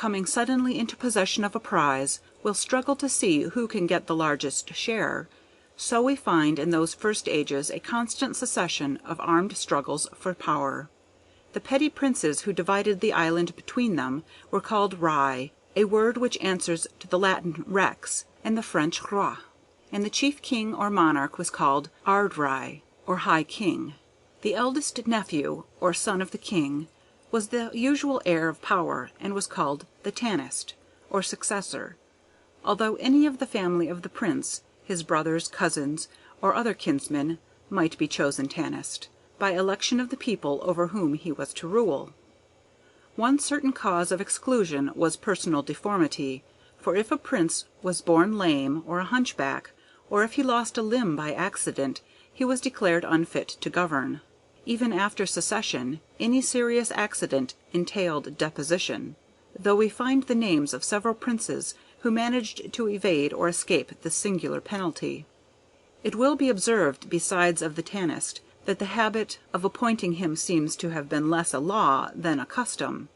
coming suddenly into possession of a prize, will struggle to see who can get the largest share. So we find in those first ages a constant succession of armed struggles for power. The petty princes who divided the island between them were called Rai, a word which answers to the Latin rex and the French roi, and the chief king or monarch was called Ard Rai, or High King. The eldest nephew, or son of the king, was the usual heir of power, and was called the Tanist, or successor, although any of the family of the prince, his brothers, cousins, or other kinsmen, might be chosen Tanist, by election of the people over whom he was to rule. One certain cause of exclusion was personal deformity, for if a prince was born lame, or a hunchback, or if he lost a limb by accident, he was declared unfit to govern. Even after secession, any serious accident entailed deposition, though we find the names of several princes who managed to evade or escape this singular penalty. It will be observed, besides of the Tanist, that the habit of appointing him seems to have been less a law than a custom,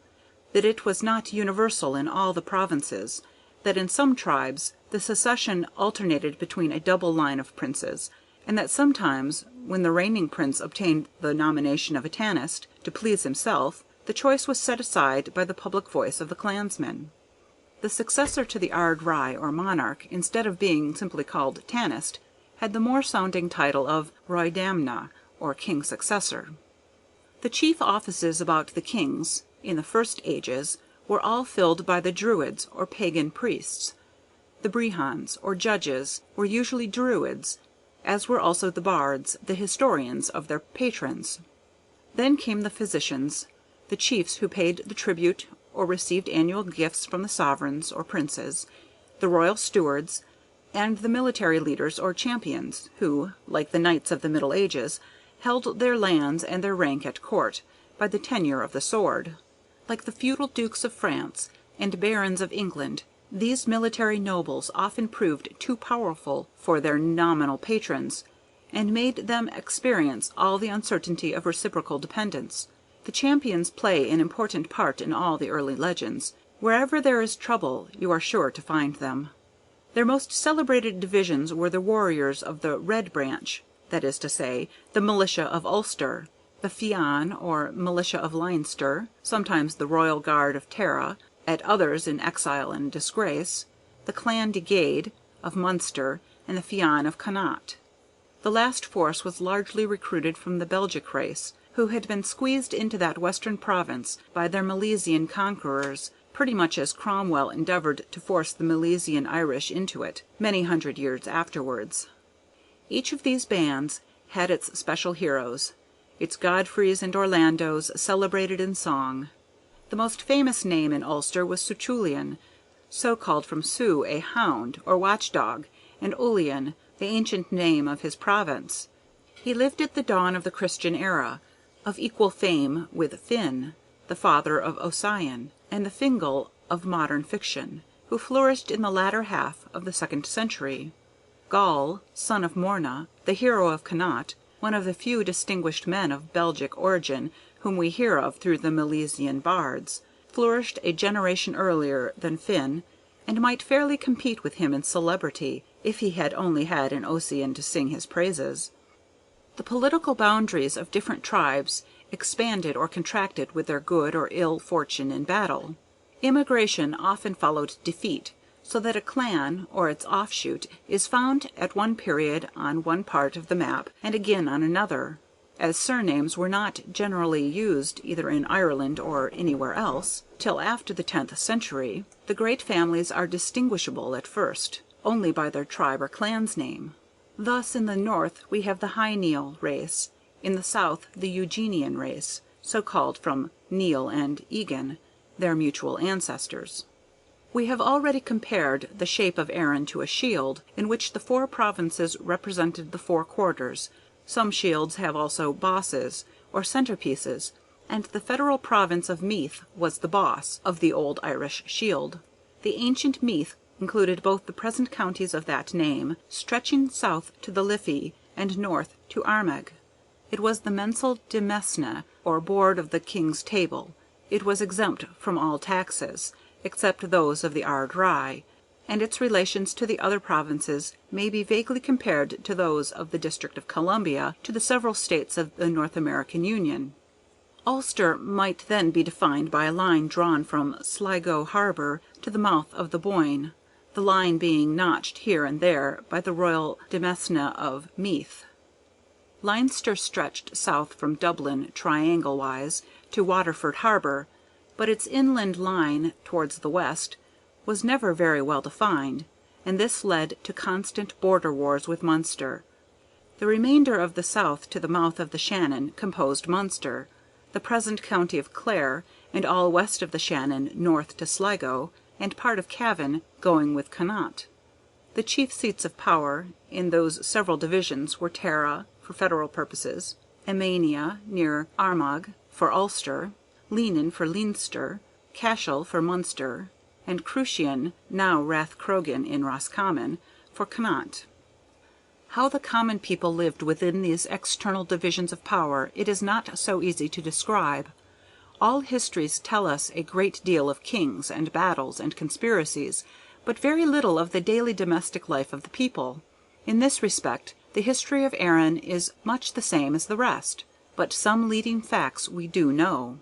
that it was not universal in all the provinces, that in some tribes the succession alternated between a double line of princes, and that sometimes, when the reigning prince obtained the nomination of a Tanist to please himself, the choice was set aside by the public voice of the clansmen. The successor to the Ard Rai, or monarch, instead of being simply called Tanist, had the more sounding title of Roydamna, or king successor. The chief offices about the kings, in the first ages, were all filled by the Druids, or pagan priests. The Brehons, or judges, were usually Druids, as were also the bards, the historians of their patrons. Then came the physicians, the chiefs who paid the tribute or received annual gifts from the sovereigns or princes, the royal stewards, and the military leaders or champions, who, like the knights of the Middle Ages, held their lands and their rank at court by the tenure of the sword. Like the feudal dukes of France and barons of England, these military nobles often proved too powerful for their nominal patrons, and made them experience all the uncertainty of reciprocal dependence. The champions play an important part in all the early legends. Wherever there is trouble, you are sure to find them. Their most celebrated divisions were the warriors of the Red Branch, that is to say, the militia of Ulster, the Fian, or militia of Leinster, sometimes the Royal Guard of Tara, at others in exile and disgrace, the Clan de Gade of Munster, and the Fian of Connaught. The last force was largely recruited from the Belgic race, who had been squeezed into that western province by their Milesian conquerors, pretty much as Cromwell endeavoured to force the Milesian Irish into it, many hundred years afterwards. Each of these bands had its special heroes, its Godfreys and Orlandos celebrated in song. The most famous name in Ulster was Suchulian, so called from Su, a hound, or watchdog, and Ulian, the ancient name of his province. He lived at the dawn of the Christian era, of equal fame with Finn, the father of Ossian, and the Fingal of modern fiction, who flourished in the latter half of the 2nd century. Gall, son of Morna, the hero of Connaught, one of the few distinguished men of Belgic origin whom we hear of through the Milesian bards, flourished a generation earlier than Finn, and might fairly compete with him in celebrity, if he had only had an Ossian to sing his praises. The political boundaries of different tribes expanded or contracted with their good or ill fortune in battle. Immigration often followed defeat, so that a clan, or its offshoot, is found at one period on one part of the map and again on another. As surnames were not generally used either in Ireland or anywhere else till after the 10th century, the great families are distinguishable at first only by their tribe or clan's name. Thus in the north we have the High Neil race, in the south the Eugenian race, so called from Neil and Egan, their mutual ancestors. We have already compared the shape of Erin to a shield, in which the 4 provinces represented the 4 quarters. Some shields have also bosses, or centerpieces, and the federal province of Meath was the boss of the old Irish shield. The ancient Meath included both the present counties of that name, stretching south to the Liffey and north to Armagh. It was the mensal de mesna, or board of the king's table. It was exempt from all taxes. except those of the Ard Righ, and its relations to the other provinces may be vaguely compared to those of the District of Columbia to the several states of the North American Union. Ulster might then be defined by a line drawn from Sligo harbour to the mouth of the Boyne, the line being notched here and there by the royal demesne of Meath. Leinster stretched south from Dublin triangle-wise to Waterford harbour, but its inland line towards the west was never very well defined, and this led to constant border wars with Munster. The remainder of the south to the mouth of the Shannon composed Munster, the present county of Clare, and all west of the Shannon north to Sligo, and part of Cavan going with Connaught. The chief seats of power in those several divisions were Tara, for federal purposes, Emania, near Armagh, for Ulster, Leenan for Leinster, Cashel for Munster, and Cruisean, now Rathcrogan in Roscommon, for Connaught. How the common people lived within these external divisions of power it is not so easy to describe. All histories tell us a great deal of kings and battles and conspiracies, but very little of the daily domestic life of the people. In this respect, the history of Erin is much the same as the rest, but some leading facts we do know.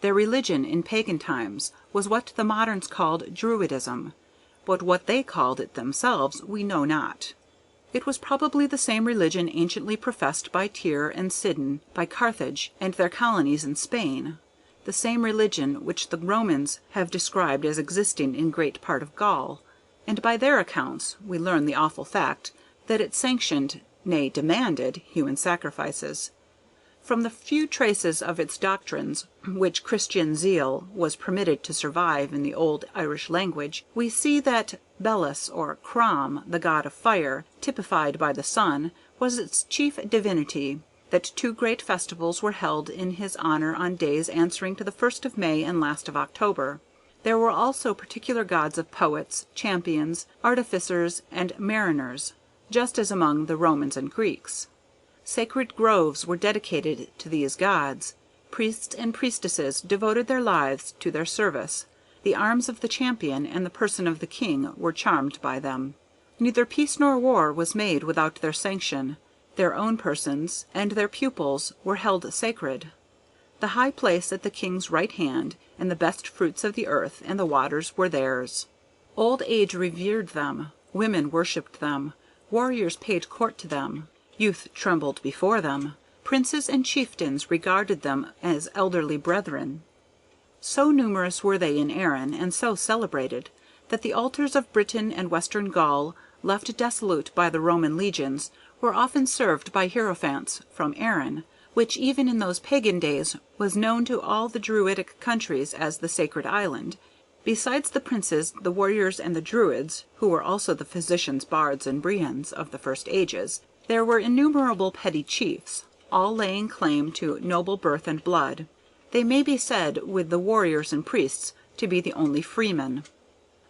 Their religion in pagan times was what the moderns called Druidism, but what they called it themselves we know not. It was probably the same religion anciently professed by Tyre and Sidon, by Carthage and their colonies in Spain, the same religion which the Romans have described as existing in great part of Gaul, and by their accounts we learn the awful fact that it sanctioned, nay demanded, human sacrifices. From the few traces of its doctrines which Christian zeal was permitted to survive in the old Irish language, we see that Belus, or Crom, the god of fire, typified by the sun, was its chief divinity, that two great festivals were held in his honour on days answering to the 1st of May and last of October. There were also particular gods of poets, champions, artificers, and mariners, just as among the Romans and Greeks. Sacred groves were dedicated to these gods. Priests and priestesses devoted their lives to their service. The arms of the champion and the person of the king were charmed by them. Neither peace nor war was made without their sanction. Their own persons and their pupils were held sacred. The high place at the king's right hand, and the best fruits of the earth and the waters were theirs. Old age revered them. Women worshipped them. Warriors paid court to them. Youth trembled before them. Princes and chieftains regarded them as elderly brethren. So numerous were they in Erin, and so celebrated, that the altars of Britain and Western Gaul, left desolate by the Roman legions, were often served by hierophants from Erin, which even in those pagan days was known to all the Druidic countries as the Sacred Island. Besides the princes, the warriors, and the Druids, who were also the physicians, bards, and brehons of the first ages, there were innumerable petty chiefs, all laying claim to noble birth and blood. They may be said, with the warriors and priests, to be the only freemen.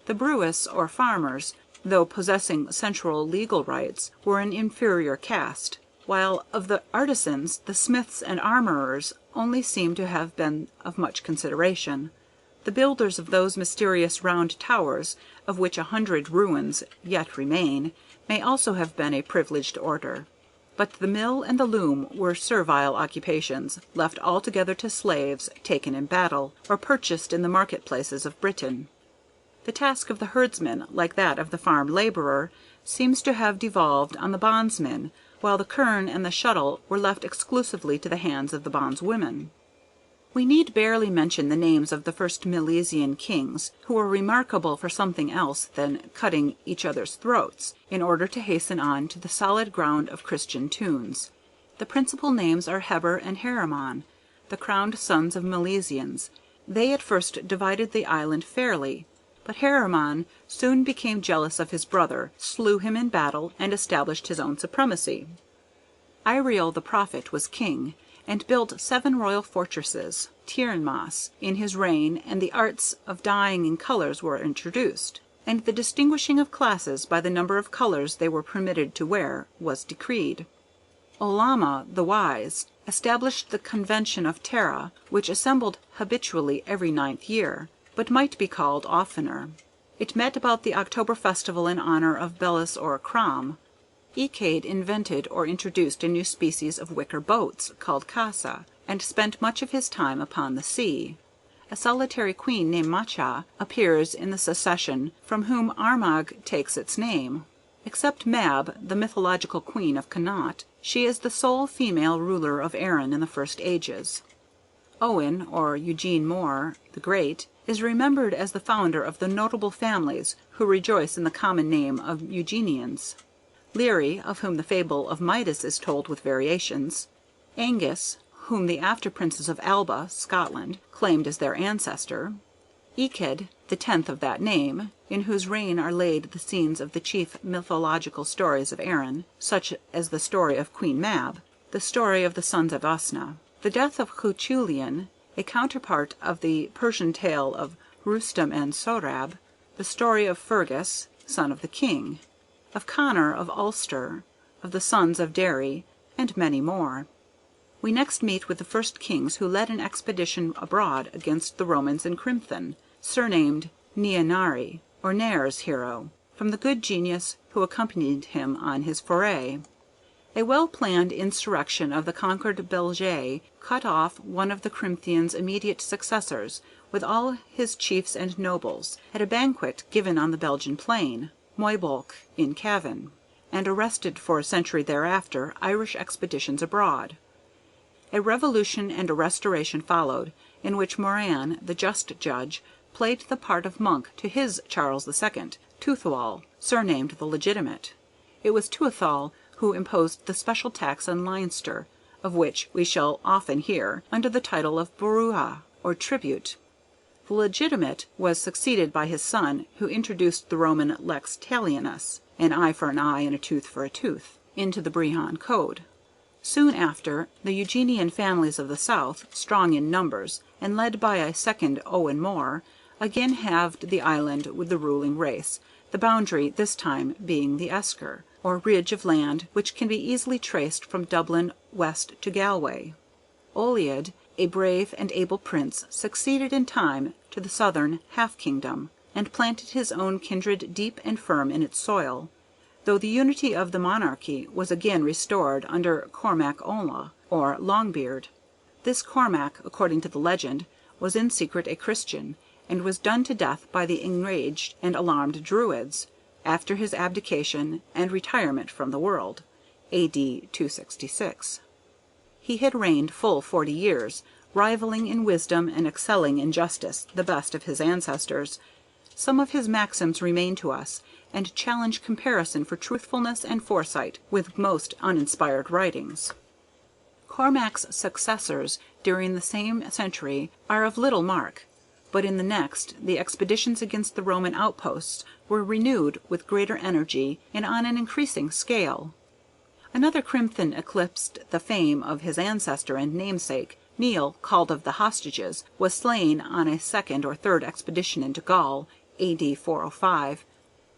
The brewis, or farmers, though possessing central legal rights, were an inferior caste, while of the artisans the smiths and armourers only seem to have been of much consideration. The builders of those mysterious round towers, of which 100 ruins yet remain, may also have been a privileged order. But the mill and the loom were servile occupations, left altogether to slaves taken in battle, or purchased in the market-places of Britain. The task of the herdsman, like that of the farm labourer, seems to have devolved on the bondsman, while the quern and the shuttle were left exclusively to the hands of the bondswomen. We need barely mention the names of the first Milesian kings, who were remarkable for something else than cutting each other's throats, in order to hasten on to the solid ground of Christian tunes. The principal names are Heber and Heremon, the crowned sons of Milesians. They at first divided the island fairly, but Heremon soon became jealous of his brother, slew him in battle, and established his own supremacy. Iriel the prophet was king, and built 7 royal fortresses, Tyrnmas, in his reign, and the arts of dyeing in colours were introduced, and the distinguishing of classes by the number of colours they were permitted to wear was decreed. Olama the wise established the Convention of Tara, which assembled habitually every 9th year, but might be called oftener. It met about the October festival in honor of Belus or Crom. Icade invented or introduced a new species of wicker boats, called casa, and spent much of his time upon the sea. A solitary queen named Macha appears in the succession from whom Armagh takes its name. Except Mab, the mythological queen of Connaught, she is the sole female ruler of Erin in the first ages. Owen, or Eugene More, the Great, is remembered as the founder of the notable families who rejoice in the common name of Eugenians. Leary, of whom the fable of Midas is told with variations. Angus, whom the after-princes of Alba, Scotland, claimed as their ancestor. Iced, the 10th of that name, in whose reign are laid the scenes of the chief mythological stories of Erin, such as the story of Queen Mab, the story of the sons of Usna, the death of Cuchulainn, a counterpart of the Persian tale of Rustum and Sohrab, the story of Fergus, son of the king, of Conor of Ulster, of the sons of Derry, and many more. We next meet with the first kings who led an expedition abroad against the Romans in Crimthan, surnamed Neanari, or Nair's hero, from the good genius who accompanied him on his foray. A well-planned insurrection of the conquered Belgae cut off one of the Crimthan's immediate successors, with all his chiefs and nobles, at a banquet given on the Belgian plain, Moybolc, in Cavan, and arrested for a century thereafter Irish expeditions abroad. A revolution and a restoration followed, in which Moran, the just judge, played the part of monk to his Charles II, Tuathal, surnamed the Legitimate. It was Tuathal who imposed the special tax on Leinster, of which we shall often hear, under the title of Borua, or tribute. The Legitimate was succeeded by his son, who introduced the Roman lex talionis, an eye for an eye and a tooth for a tooth, into the Brehon Code. Soon after, the Eugenian families of the south, strong in numbers, and led by a second Owen More, again halved the island with the ruling race, the boundary this time being the esker, or ridge of land which can be easily traced from Dublin west to Galway. Oliad, a brave and able prince, succeeded in time to the southern half-kingdom, and planted his own kindred deep and firm in its soil, though the unity of the monarchy was again restored under Cormac Ulla, or Longbeard. This Cormac, according to the legend, was in secret a Christian, and was done to death by the enraged and alarmed Druids, after his abdication and retirement from the world, A.D. 266. He had reigned full 40 years, rivaling in wisdom and excelling in justice the best of his ancestors. Some of his maxims remain to us, and challenge comparison for truthfulness and foresight with most uninspired writings. Cormac's successors during the same century are of little mark, but in the next the expeditions against the Roman outposts were renewed with greater energy and on an increasing scale. Another Crimthan eclipsed the fame of his ancestor and namesake. Nial, called of the Hostages, was slain on a second or third expedition into Gaul, A.D. 405,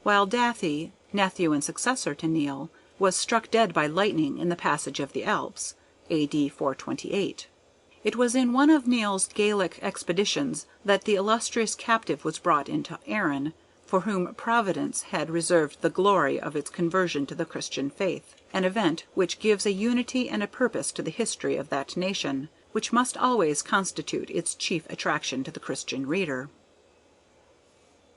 while Dathy, nephew and successor to Nial, was struck dead by lightning in the passage of the Alps, A.D. 428. It was in one of Nial's Gaelic expeditions that the illustrious captive was brought into Erin, for whom Providence had reserved the glory of its conversion to the Christian faith, an event which gives a unity and a purpose to the history of that nation, which must always constitute its chief attraction to the Christian reader.